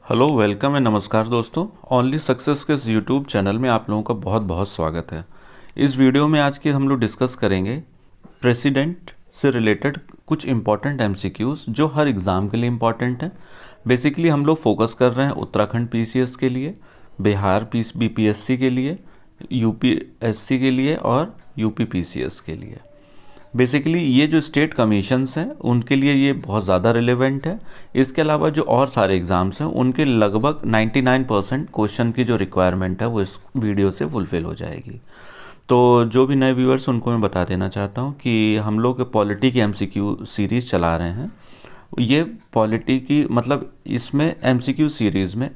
Hello welcome and नमस्कार दोस्तों। Only success के इस यूट्यूब चैनल में आप लोगों का बहुत बहुत स्वागत है। इस वीडियो में आज के हम लोग डिस्कस करेंगे प्रेसिडेंट से रिलेटेड कुछ इंपॉर्टेंट एमसीक्यूज जो हर एग्ज़ाम के लिए इम्पॉर्टेंट है। बेसिकली हम लोग फोकस कर रहे हैं उत्तराखंड पीसीएस के लिए, बिहार बीपीएससी के लिए, यूपीएससी के लिए और यूपी पीसीएस के लिए। बेसिकली ये जो स्टेट कमीशंस हैं उनके लिए ये बहुत ज़्यादा रिलेवेंट है। इसके अलावा जो और सारे एग्ज़ाम्स हैं उनके लगभग 99% क्वेश्चन की जो रिक्वायरमेंट है वो इस वीडियो से फुलफ़िल हो जाएगी। तो जो भी नए व्यूअर्स उनको मैं बता देना चाहता हूँ कि हम लोग पॉलिटी की एमसीक्यू सीरीज़ चला रहे हैं। ये पॉलिटी की मतलब इसमें एमसीक्यू सीरीज़ में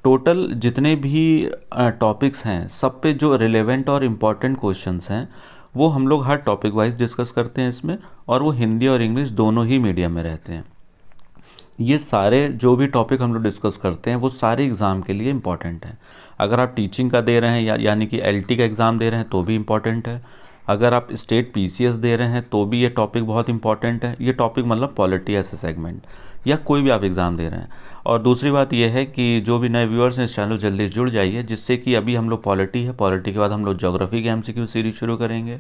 टोटल जितने भी टॉपिक्स हैं सब पे जो रिलेवेंट और इम्पॉर्टेंट क्वेश्चंस हैं वो हम लोग हर टॉपिक वाइज डिस्कस करते हैं इसमें, और वो हिंदी और इंग्लिश दोनों ही मीडियम में रहते हैं। ये सारे जो भी टॉपिक हम लोग डिस्कस करते हैं वो सारे एग्ज़ाम के लिए इम्पॉर्टेंट हैं। अगर आप टीचिंग का दे रहे हैं यानी कि एलटी का एग्ज़ाम दे रहे हैं तो भी इम्पॉर्टेंट है। अगर आप स्टेट पीसीएस दे रहे हैं तो भी ये टॉपिक बहुत इंपॉर्टेंट है। ये टॉपिक मतलब पॉलिटी ऐसे सेगमेंट या कोई भी आप एग्ज़ाम दे रहे हैं। और दूसरी बात यह है कि जो भी नए व्यूअर्स हैं इस चैनल जल्दी जुड़ जाइए, जिससे कि अभी हम लोग पॉलिटी है, पॉलिटी के बाद हम लोग ज्योग्राफी की एमसीक्यू सीरीज शुरू करेंगे,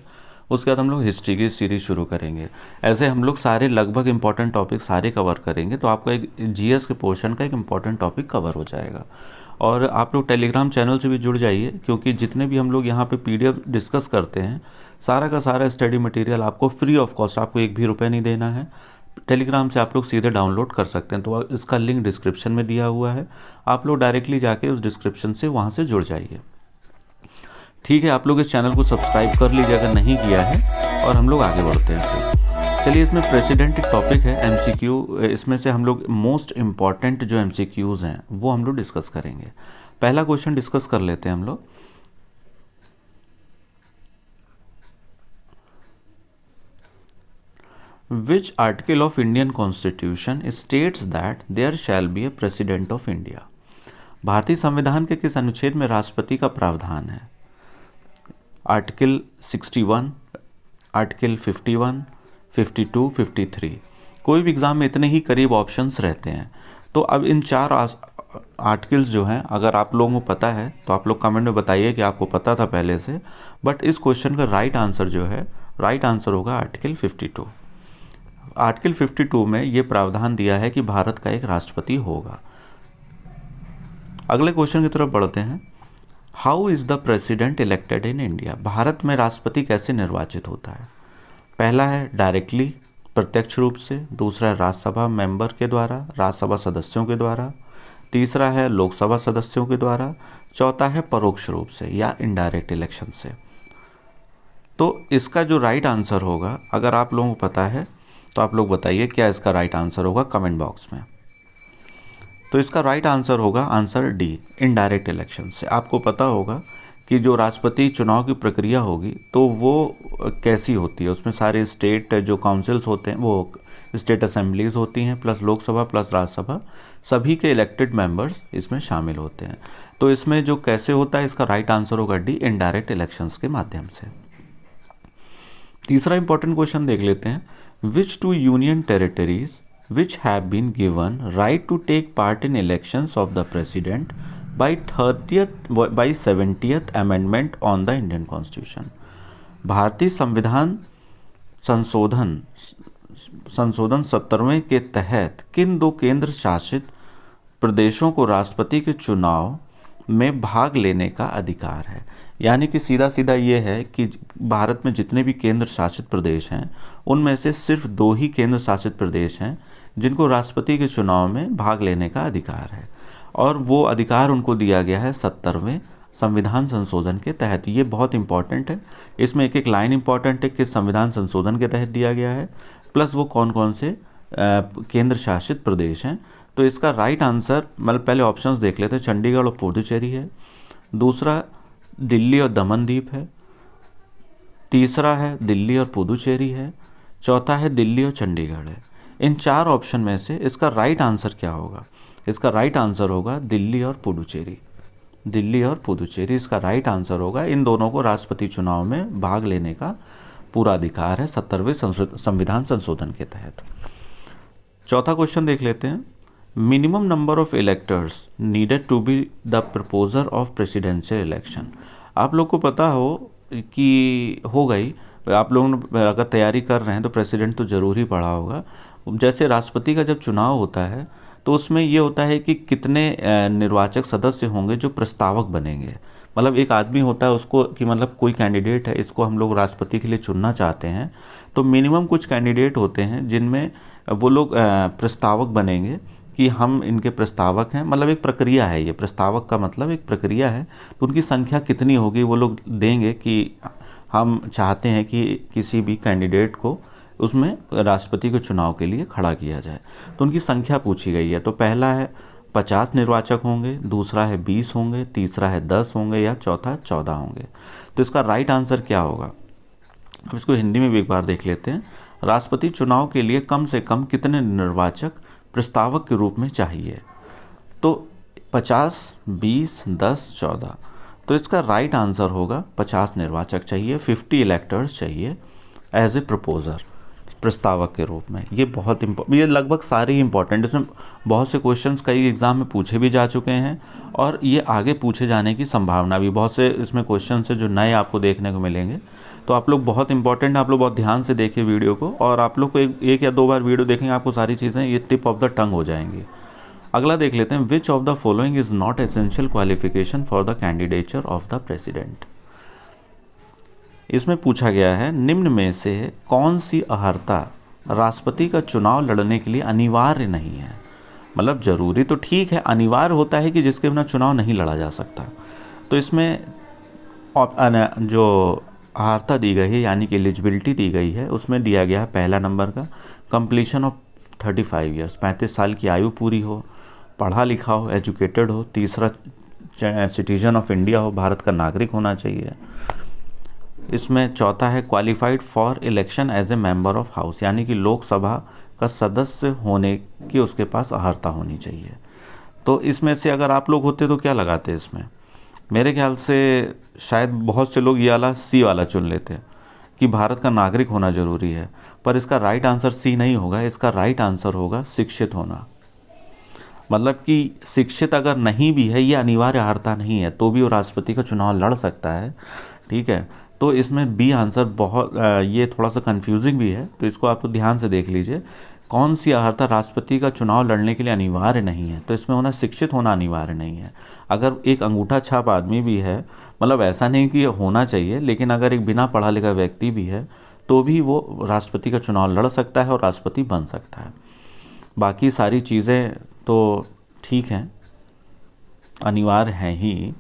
उसके बाद हम लोग हिस्ट्री की सीरीज़ शुरू करेंगे। ऐसे हम लोग सारे लगभग इंपॉर्टेंट टॉपिक सारे कवर करेंगे, तो आपका एक जीएस के पोर्शन का एक इंपॉर्टेंट टॉपिक कवर हो जाएगा। और आप लोग टेलीग्राम चैनल से भी जुड़ जाइए, क्योंकि जितने भी हम लोग यहाँ पे पीडीएफ डिस्कस करते हैं सारा का सारा स्टडी मटेरियल आपको फ्री ऑफ कॉस्ट, आपको एक भी रुपये नहीं देना है। टेलीग्राम से आप लोग सीधे डाउनलोड कर सकते हैं, तो इसका लिंक डिस्क्रिप्शन में दिया हुआ है। आप लोग डायरेक्टली जाके उस डिस्क्रिप्शन से वहाँ से जुड़ जाइए। ठीक है, आप लोग इस चैनल को सब्सक्राइब कर लीजिए अगर नहीं किया है, और हम लोग आगे बढ़ते हैं फिर। चलिए, इसमें प्रेसिडेंट टॉपिक है एमसीक्यू। इसमें से हम लोग मोस्ट इम्पॉर्टेंट जो एमसीक्यूज़ हैं वो हम लोग डिस्कस करेंगे। पहला क्वेश्चन डिस्कस कर लेते हैं हम लोग। Which article of Indian constitution states that there shall be a president of India? भारतीय संविधान के किस अनुच्छेद में राष्ट्रपति का प्रावधान है? Article 61, article 51, 52, 53। कोई भी एग्ज़ाम में इतने ही करीब ऑप्शंस रहते हैं। तो अब इन चार आर्टिकल्स जो हैं अगर आप लोगों को पता है तो आप लोग कमेंट में बताइए कि आपको पता था पहले से। बट इस क्वेश्चन का राइट आंसर जो है, राइट आंसर होगा आर्टिकल 52। आर्टिकल 52 में ये प्रावधान दिया है कि भारत का एक राष्ट्रपति होगा। अगले क्वेश्चन की तरफ बढ़ते हैं। How is the president elected in India? Bharat में राष्ट्रपति कैसे निर्वाचित होता है? पहला है डायरेक्टली, प्रत्यक्ष रूप से। दूसरा है राज्यसभा मेंबर के द्वारा, राज्यसभा सदस्यों के द्वारा। तीसरा है लोकसभा सदस्यों के द्वारा। चौथा है परोक्ष रूप से या इनडायरेक्ट इलेक्शन से। तो इसका जो राइट आंसर होगा, अगर आप लोगों को पता है तो आप लोग बताइए क्या इसका राइट आंसर होगा कमेंट बॉक्स में। तो इसका राइट आंसर होगा आंसर डी, इनडायरेक्ट इलेक्शन से। आपको पता होगा कि जो राष्ट्रपति चुनाव की प्रक्रिया होगी तो वो कैसी होती है। उसमें सारे स्टेट जो काउंसिल्स होते हैं, वो स्टेट असेंबलीज होती हैं, प्लस लोकसभा प्लस राज्यसभा, सभी के इलेक्टेड मेंबर्स इसमें शामिल होते हैं। तो इसमें जो कैसे होता है, इसका राइट आंसर होगा डी, इनडायरेक्ट इलेक्शंस के माध्यम से। तीसरा इंपॉर्टेंट क्वेश्चन देख लेते हैं। Which two union territories which have been given right to take part in elections of the president by 70th amendment on the Indian Constitution? भारतीय संविधान संशोधन 70वें के तहत किन दो केंद्र शासित प्रदेशों को राष्ट्रपति के चुनाव में भाग लेने का अधिकार है? यानी कि सीधा सीधा ये है कि भारत में जितने भी केंद्र शासित प्रदेश हैं उनमें से सिर्फ 2 ही केंद्र शासित प्रदेश हैं जिनको राष्ट्रपति के चुनाव में भाग लेने का अधिकार है, और वो अधिकार उनको दिया गया है 70वें संविधान संशोधन के तहत। ये बहुत इंपॉर्टेंट है, इसमें एक एक लाइन इंपॉर्टेंट है कि संविधान संशोधन के तहत दिया गया है, प्लस वो कौन कौन से केंद्र शासित प्रदेश हैं। तो इसका राइट आंसर, मतलब पहले ऑप्शंस देख लेते हैं। चंडीगढ़ और पुडुचेरी है। दूसरा दिल्ली और दमन दीप है। तीसरा है दिल्ली और पुडुचेरी है। चौथा है दिल्ली और चंडीगढ़ है। इन 4 ऑप्शन में से इसका राइट आंसर क्या होगा? इसका राइट आंसर होगा दिल्ली और पुडुचेरी। दिल्ली और पुडुचेरी इसका राइट आंसर होगा। इन दोनों को राष्ट्रपति चुनाव में भाग लेने का पूरा अधिकार है 70वें संविधान संशोधन के तहत। चौथा क्वेश्चन देख लेते हैं। Minimum number of electors needed to be the proposer of presidential election. आप लोग को पता हो कि हो गई, आप लोग अगर तैयारी कर रहे हैं तो प्रेसिडेंट तो ज़रूर ही पढ़ा होगा। जैसे राष्ट्रपति का जब चुनाव होता है तो उसमें ये होता है कि कितने निर्वाचक सदस्य होंगे जो प्रस्तावक बनेंगे। मतलब एक आदमी होता है उसको कि मतलब कोई कैंडिडेट है, इसको हम लोग राष्ट्रपति के लिए चुनना चाहते हैं, तो मिनिमम कुछ कैंडिडेट होते हैं जिनमें वो लोग प्रस्तावक बनेंगे कि हम इनके प्रस्तावक हैं। मतलब एक प्रक्रिया है, ये प्रस्तावक का मतलब एक प्रक्रिया है। तो उनकी संख्या कितनी होगी वो लोग देंगे कि हम चाहते हैं कि किसी भी कैंडिडेट को उसमें राष्ट्रपति के चुनाव के लिए खड़ा किया जाए, तो उनकी संख्या पूछी गई है। तो पहला है 50 निर्वाचक होंगे, दूसरा है 20 होंगे, तीसरा है 10 होंगे या चौथा 14 होंगे। तो इसका राइट आंसर क्या होगा? अब इसको हिंदी में भी एक बार देख लेते हैं। राष्ट्रपति चुनाव के लिए कम से कम कितने निर्वाचक प्रस्तावक के रूप में चाहिए? तो 50, 20, 10, 14। तो इसका राइट आंसर होगा 50 निर्वाचक चाहिए, 50 इलेक्टर्स चाहिए एज ए प्रपोजर, प्रस्तावक के रूप में। ये बहुत ये लगभग सारे ही इंपॉर्टेंट, इसमें बहुत से क्वेश्चंस कई एग्जाम में पूछे भी जा चुके हैं और ये आगे पूछे जाने की संभावना भी, बहुत से इसमें क्वेश्चन है जो नए आपको देखने को मिलेंगे। तो आप लोग बहुत इंपॉर्टेंट, आप लोग बहुत ध्यान से देखिए वीडियो को, और आप लोग को एक या दो बार वीडियो देखेंगे आपको सारी चीज़ें ये टिप ऑफ द टंग हो जाएंगी। अगला देख लेते हैं, विच of the following is not essential qualification for the candidature of the president. इसमें पूछा गया है निम्न में से कौन सी अर्हता राष्ट्रपति का चुनाव लड़ने के लिए अनिवार्य नहीं है। मतलब जरूरी तो ठीक है, अनिवार्य होता है कि जिसके बिना चुनाव नहीं लड़ा जा सकता। तो इसमें जो अर्हता दी गई है यानी कि एलिजिबिलिटी दी गई है उसमें दिया गया है पहला नंबर का कंप्लीशन ऑफ 35 ईयर्स, 35 साल की आयु पूरी हो, पढ़ा लिखा हो, एजुकेटेड हो, तीसरा सिटीजन ऑफ इंडिया हो, भारत का नागरिक होना चाहिए। इसमें चौथा है qualified for election as a member of house, यानी कि लोकसभा का सदस्य होने की उसके पास अर्हता होनी चाहिए। तो इसमें से अगर आप लोग होते तो क्या लगाते इसमें? मेरे ख्याल से शायद बहुत से लोग ये वाला सी वाला चुन लेते कि भारत का नागरिक होना ज़रूरी है, पर इसका राइट आंसर सी नहीं होगा, इसका राइट आंसर होगा शिक्षित होना। मतलब कि शिक्षित अगर नहीं भी है, ये अनिवार्य अर्हता नहीं है, तो भी वो राष्ट्रपति का चुनाव लड़ सकता है। ठीक है, तो इसमें बी आंसर बहुत ये थोड़ा सा कंफ्यूजिंग भी है, तो इसको आप ध्यान से देख लीजिए। कौन सी अर्हता राष्ट्रपति का चुनाव लड़ने के लिए अनिवार्य नहीं है? तो इसमें होना शिक्षित होना अनिवार्य नहीं है। अगर एक अंगूठा छाप आदमी भी है, मतलब ऐसा नहीं कि होना चाहिए, लेकिन अगर एक बिना पढ़ा लिखा व्यक्ति भी है तो भी वो राष्ट्रपति का चुनाव लड़ सकता है और राष्ट्रपति बन सकता है। बाकी सारी चीज़ें तो ठीक हैं, अनिवार्य हैं ही।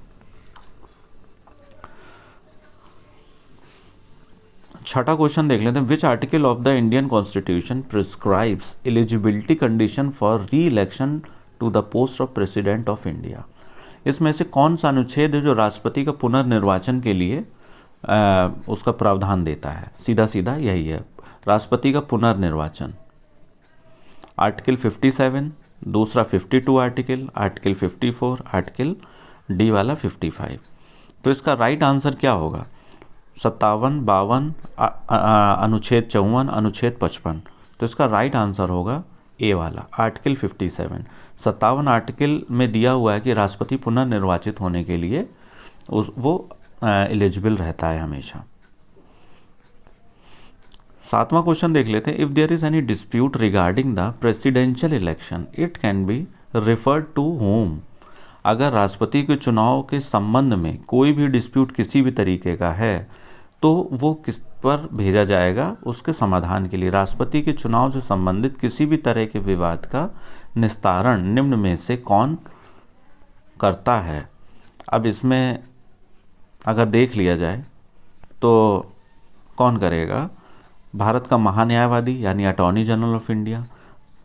छठा क्वेश्चन देख लेते हैं, which article of the Indian constitution prescribes eligibility condition for reelection to the post of president of India. इसमें से कौन सा अनुच्छेद है जो राष्ट्रपति का पुनर्निर्वाचन के लिए उसका प्रावधान देता है? सीधा सीधा यही है, राष्ट्रपति का पुनर्निर्वाचन। आर्टिकल 57, दूसरा 52 आर्टिकल, आर्टिकल 54, आर्टिकल डी वाला 55। तो इसका राइट आंसर क्या होगा? 57, 52, अनुच्छेद 54, अनुच्छेद 55। तो इसका राइट आंसर होगा ए वाला आर्टिकल 57। 57 आर्टिकल में दिया हुआ है कि राष्ट्रपति पुनर्निर्वाचित होने के लिए वो एलिजिबल रहता है हमेशा। सातवां क्वेश्चन देख लेते हैं, if there is any dispute regarding the presidential election it can be referred to home. अगर राष्ट्रपति के चुनाव के संबंध में कोई भी डिस्प्यूट किसी भी तरीके का है तो वो किस पर भेजा जाएगा? उसके समाधान के लिए। राष्ट्रपति के चुनाव से संबंधित किसी भी तरह के विवाद का निस्तारण निम्न में से कौन करता है? अब इसमें अगर देख लिया जाए तो कौन करेगा? भारत का महान्यायवादी यानी अटॉर्नी जनरल ऑफ इंडिया,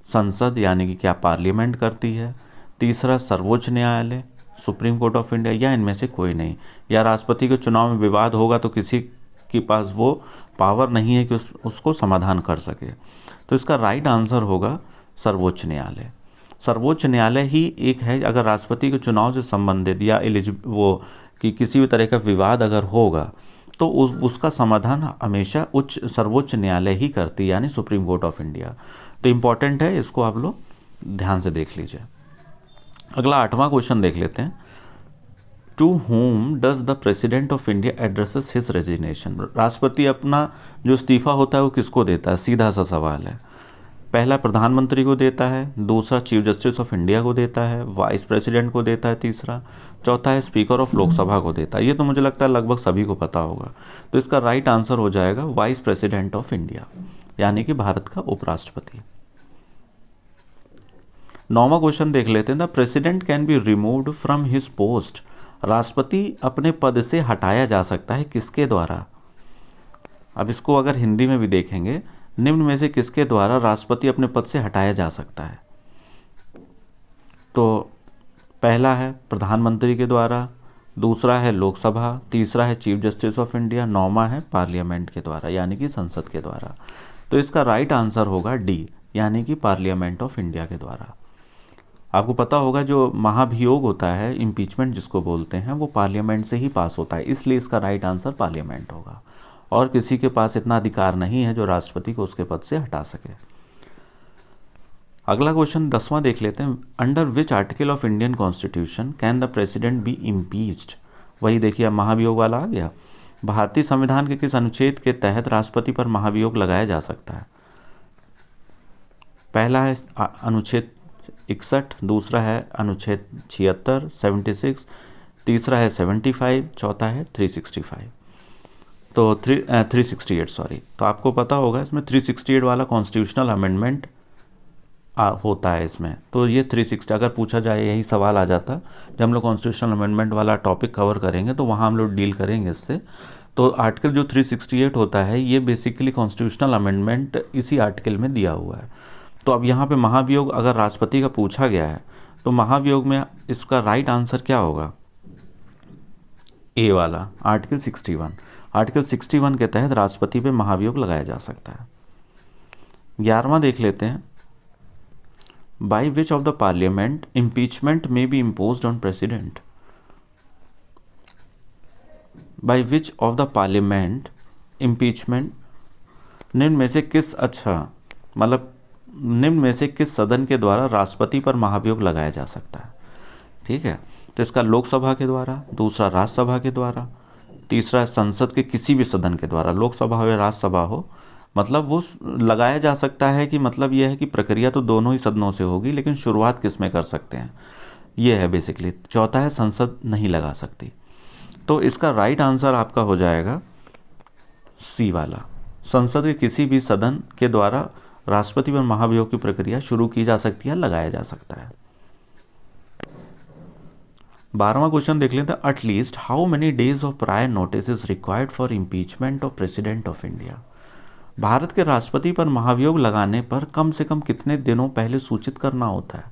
संसद यानी कि क्या पार्लियामेंट करती है, तीसरा सर्वोच्च न्यायालय सुप्रीम कोर्ट ऑफ इंडिया, या इनमें से कोई नहीं। या राष्ट्रपति के चुनाव में विवाद होगा तो किसी के पास वो पावर नहीं है कि उसको समाधान कर सके। तो इसका राइट आंसर होगा सर्वोच्च न्यायालय। सर्वोच्च न्यायालय ही एक है, अगर राष्ट्रपति के चुनाव से संबंधित या वो कि किसी भी तरह का विवाद अगर होगा तो उसका समाधान हमेशा सर्वोच्च न्यायालय ही करती है, यानी सुप्रीम कोर्ट ऑफ इंडिया। तो इम्पॉर्टेंट है, इसको आप लोग ध्यान से देख लीजिए। अगला 8वां क्वेश्चन देख लेते हैं। To whom does the president of India addresses his resignation. राष्ट्रपति अपना जो इस्तीफा होता है वो किसको देता है, सीधा सा सवाल है। पहला प्रधानमंत्री को देता है, दूसरा चीफ जस्टिस ऑफ इंडिया को देता है, वाइस प्रेसिडेंट को देता है तीसरा, चौथा है स्पीकर ऑफ लोकसभा को देता है। ये तो मुझे लगता है लगभग सभी को पता होगा। तो इसका राइट आंसर हो जाएगा वाइस प्रेसिडेंट ऑफ इंडिया, यानी कि भारत का उपराष्ट्रपति। 9वां क्वेश्चन देख लेते हैं। The president can be removed from his post. राष्ट्रपति अपने पद से हटाया जा सकता है किसके द्वारा। अब इसको अगर हिंदी में भी देखेंगे, निम्न में से किसके द्वारा राष्ट्रपति अपने पद से हटाया जा सकता है। तो पहला है प्रधानमंत्री के द्वारा, दूसरा है लोकसभा, तीसरा है चीफ जस्टिस ऑफ इंडिया, 9वां है पार्लियामेंट के द्वारा, यानी कि संसद के द्वारा। तो इसका राइट आंसर होगा डी, यानी कि पार्लियामेंट ऑफ इंडिया के द्वारा। आपको पता होगा जो महाभियोग होता है, इम्पीचमेंट जिसको बोलते हैं, वो पार्लियामेंट से ही पास होता है, इसलिए इसका राइट आंसर पार्लियामेंट होगा। और किसी के पास इतना अधिकार नहीं है जो राष्ट्रपति को उसके पद से हटा सके। अगला क्वेश्चन 10वां देख लेते हैं। Under which article of Indian constitution can the president be impeached. वही देखिए, अब महाभियोग वाला आ गया। भारतीय संविधान के किस अनुच्छेद के तहत राष्ट्रपति पर महाभियोग लगाया जा सकता है। पहला है अनुच्छेद 61, दूसरा है अनुच्छेद 76 76, तीसरा है 75, चौथा है 365 तो 368 सॉरी। तो आपको पता होगा इसमें 368 वाला कॉन्स्टिट्यूशनल अमेंडमेंट होता है इसमें। तो ये 360 अगर पूछा जाए, यही सवाल आ जाता जब हम लोग कॉन्स्टिट्यूशनल अमेंडमेंट वाला टॉपिक कवर करेंगे तो वहाँ हम लोग डील करेंगे इससे। तो आर्टिकल जो 368 होता है ये बेसिकली कॉन्स्टिट्यूशनल अमेंडमेंट इसी आर्टिकल में दिया हुआ है। तो अब यहाँ पे महाभियोग अगर राष्ट्रपति का पूछा गया है तो महाभियोग में इसका राइट आंसर क्या होगा, ए वाला आर्टिकल 61। आर्टिकल 61 के तहत राष्ट्रपति पे महाभियोग लगाया जा सकता है। 11वां देख लेते हैं। By which of the parliament impeachment may be imposed on president. By which of the parliament impeachment, निम्न में से किस निम्न में से किस सदन के द्वारा राष्ट्रपति पर महाभियोग लगाया जा सकता है। ठीक है, तो इसका लोकसभा के द्वारा, दूसरा राज्यसभा के द्वारा, तीसरा संसद के किसी भी सदन के द्वारा, लोकसभा हो या राज्यसभा हो, मतलब वो लगाया जा सकता है कि मतलब ये है कि प्रक्रिया तो दोनों ही सदनों से होगी, लेकिन शुरुआत किस में कर सकते हैं, ये है बेसिकली। चौथा है संसद नहीं लगा सकती। तो इसका राइट आंसर आपका हो जाएगा सी वाला, संसद के किसी भी सदन के द्वारा राष्ट्रपति पर महाभियोग की प्रक्रिया शुरू की जा सकती है, लगाया जा सकता है। 12वां क्वेश्चन देख लेते हैं। At least how many days of prior notice is required for impeachment of president of India. Bharat के राष्ट्रपति पर महाभियोग लगाने पर कम से कम कितने दिनों पहले सूचित करना होता है।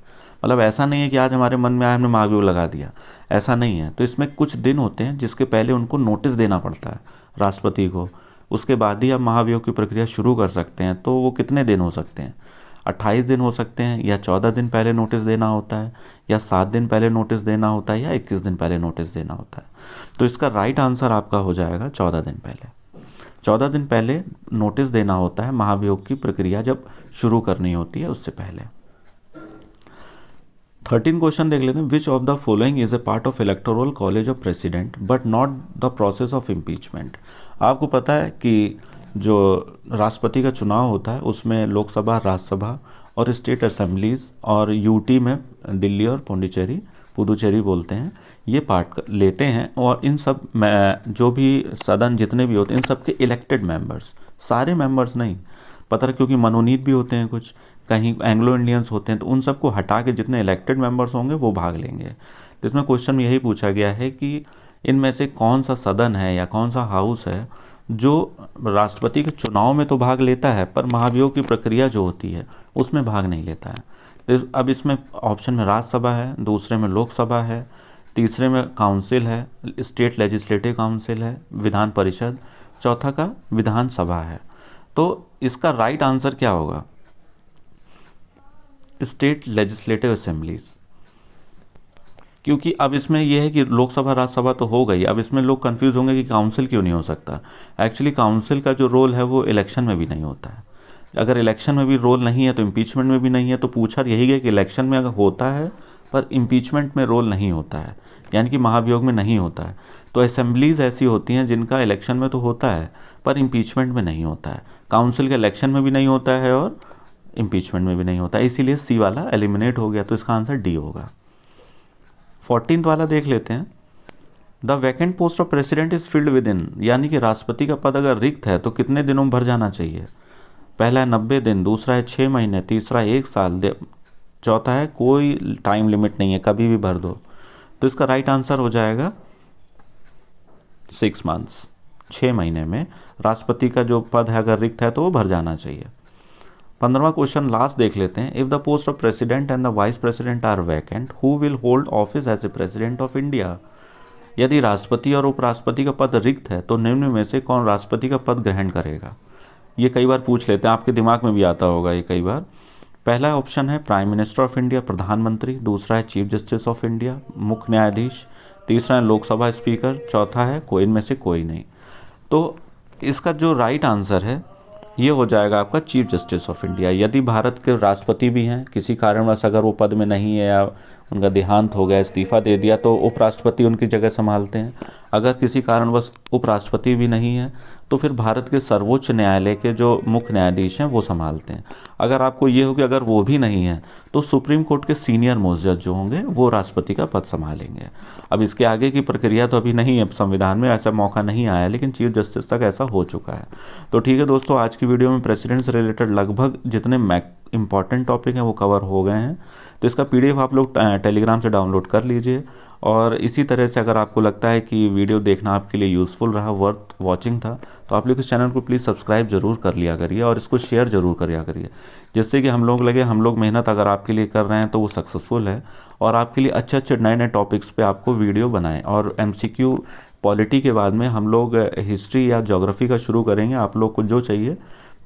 मतलब ऐसा नहीं है कि आज हमारे मन में आया हमने महाभियोग लगा दिया, ऐसा नहीं है। तो इसमें कुछ दिन होते हैं जिसके पहले उनको नोटिस देना पड़ता है राष्ट्रपति को, उसके बाद ही आप महाभियोग की प्रक्रिया शुरू कर सकते हैं। तो वो कितने दिन हो सकते हैं, 28 दिन हो सकते हैं, या 14 दिन पहले नोटिस देना होता है, या 7 दिन पहले नोटिस देना होता है, या 21 दिन पहले नोटिस देना होता है। तो इसका राइट आंसर आपका हो जाएगा 14 दिन पहले। 14 दिन पहले नोटिस देना होता है महाभियोग की प्रक्रिया जब शुरू करनी होती है उससे पहले। 13 क्वेश्चन देख लेते हैं। विच of the following is a part of electoral college of president but not the process of impeachment. आपको पता है कि जो राष्ट्रपति का चुनाव होता है उसमें लोकसभा, राज्यसभा और स्टेट असेंबलीज और यूटी में दिल्ली और पुडुचेरी बोलते हैं, ये पार्ट लेते हैं। और इन सब जो भी सदन जितने भी होते हैं इन सब के इलेक्टेड मेंबर्स, सारे मेंबर्स नहीं पता, क्योंकि मनोनीत भी होते हैं कुछ, कहीं एंग्लो इंडियंस होते हैं, तो उन सबको हटा के जितने इलेक्टेड मेंबर्स होंगे वो भाग लेंगे। तो इसमें क्वेश्चन में यही पूछा गया है कि इनमें से कौन सा सदन है या कौन सा हाउस है जो राष्ट्रपति के चुनाव में तो भाग लेता है पर महाभियोग की प्रक्रिया जो होती है उसमें भाग नहीं लेता है। तो अब इसमें ऑप्शन में राज्यसभा है, दूसरे में लोकसभा है, तीसरे में काउंसिल है, स्टेट लेजिस्लेटिव काउंसिल है, विधान परिषद, चौथा का विधानसभा है। तो इसका राइट आंसर क्या होगा, स्टेट लेजिस्लेटिव असेंबलीज। क्योंकि अब इसमें यह है कि लोकसभा राज्यसभा तो हो गई, अब इसमें लोग कंफ्यूज होंगे कि काउंसिल क्यों नहीं हो सकता। एक्चुअली काउंसिल का जो रोल है वो इलेक्शन में भी नहीं होता है, अगर इलेक्शन में भी रोल नहीं है तो इम्पीचमेंट में भी नहीं है। तो पूछा यही गया कि इलेक्शन में अगर होता है पर इम्पीचमेंट में रोल नहीं होता है, यानी कि महाभियोग में नहीं होता है। तो असेंबलीज ऐसी होती हैं जिनका इलेक्शन में तो होता है पर इम्पीचमेंट में नहीं होता है। काउंसिल के इलेक्शन में भी नहीं होता है और इम्पीचमेंट में भी नहीं होता है, इसीलिए सी वाला एलिमिनेट हो गया। तो इसका आंसर डी होगा। 14th वाला देख लेते हैं। The vacant post of president is filled with in, यानी कि राष्ट्रपति का पद अगर रिक्त है तो कितने दिनों में भर जाना चाहिए। पहला है 90 दिन, दूसरा है 6 महीने, तीसरा 1 साल, चौथा है कोई टाइम लिमिट नहीं है, कभी भी भर दो। तो इसका राइट आंसर हो जाएगा 6 मंथ्स। 6 महीने में राष्ट्रपति का जो पद है अगर रिक्त है तो वो भर जाना चाहिए। 15वां क्वेश्चन लास्ट देख लेते हैं। If the post of president and the vice president are vacant, who will hold office as a president of India. यदि राष्ट्रपति और उपराष्ट्रपति का पद रिक्त है तो निम्न में से कौन राष्ट्रपति का पद ग्रहण करेगा। ये कई बार पूछ लेते हैं, आपके दिमाग में भी आता होगा ये कई बार। पहला ऑप्शन है प्राइम मिनिस्टर ऑफ इंडिया, प्रधानमंत्री। दूसरा है चीफ जस्टिस ऑफ इंडिया, मुख्य न्यायाधीश। तीसरा है लोकसभा स्पीकर। चौथा है कोई, इनमें से कोई नहीं। तो इसका जो राइट आंसर है ये हो जाएगा आपका चीफ जस्टिस ऑफ इंडिया। यदि भारत के राष्ट्रपति भी हैं, किसी कारणवश अगर वो पद में नहीं है या उनका देहांत हो गया, इस्तीफा दे दिया, तो उपराष्ट्रपति उनकी जगह संभालते हैं। अगर किसी कारणवश उपराष्ट्रपति भी नहीं है तो फिर भारत के सर्वोच्च न्यायालय के जो मुख्य न्यायाधीश हैं वो संभालते हैं। अगर आपको ये हो कि अगर वो भी नहीं है तो सुप्रीम कोर्ट के सीनियर मोस्ट जज जो होंगे वो राष्ट्रपति का पद संभालेंगे। अब इसके आगे की प्रक्रिया तो अभी नहीं है, संविधान में ऐसा मौका नहीं आया, लेकिन चीफ जस्टिस तक ऐसा हो चुका है। तो ठीक है दोस्तों, आज की वीडियो में प्रेसिडेंट से रिलेटेड लगभग जितने इंपॉर्टेंट टॉपिक हैं वो कवर हो गए हैं। तो इसका PDF आप लोग टेलीग्राम से डाउनलोड कर लीजिए। और इसी तरह से अगर आपको लगता है कि वीडियो देखना आपके लिए यूज़फुल रहा, वर्थ वॉचिंग था, तो आप लोग इस चैनल को प्लीज़ सब्सक्राइब जरूर कर लिया करिए और इसको शेयर जरूर करिया करिए, जिससे कि हम लोग लगे हम लोग मेहनत अगर आपके लिए कर रहे हैं तो वो सक्सेसफुल है और आपके लिए अच्छे अच्छे नए नए टॉपिक्स पे आपको वीडियो बनाएं। और MCQ पॉलिटी के बाद में हम लोग हिस्ट्री या ज्योग्राफी का शुरू करेंगे। आप लोग को जो चाहिए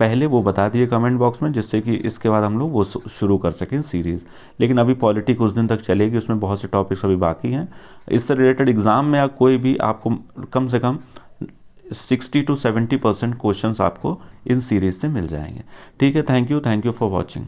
पहले वो बता दिए कमेंट बॉक्स में, जिससे कि इसके बाद हम लोग वो शुरू कर सकें सीरीज़। लेकिन अभी पॉलिटी कुछ दिन तक चलेगी, उसमें बहुत से टॉपिक्स अभी बाकी हैं। इससे रिलेटेड एग्ज़ाम में या कोई भी आपको कम से कम 60 to 70% क्वेश्चंस आपको इन सीरीज़ से मिल जाएंगे। ठीक है, थैंक यू फॉर वॉचिंग।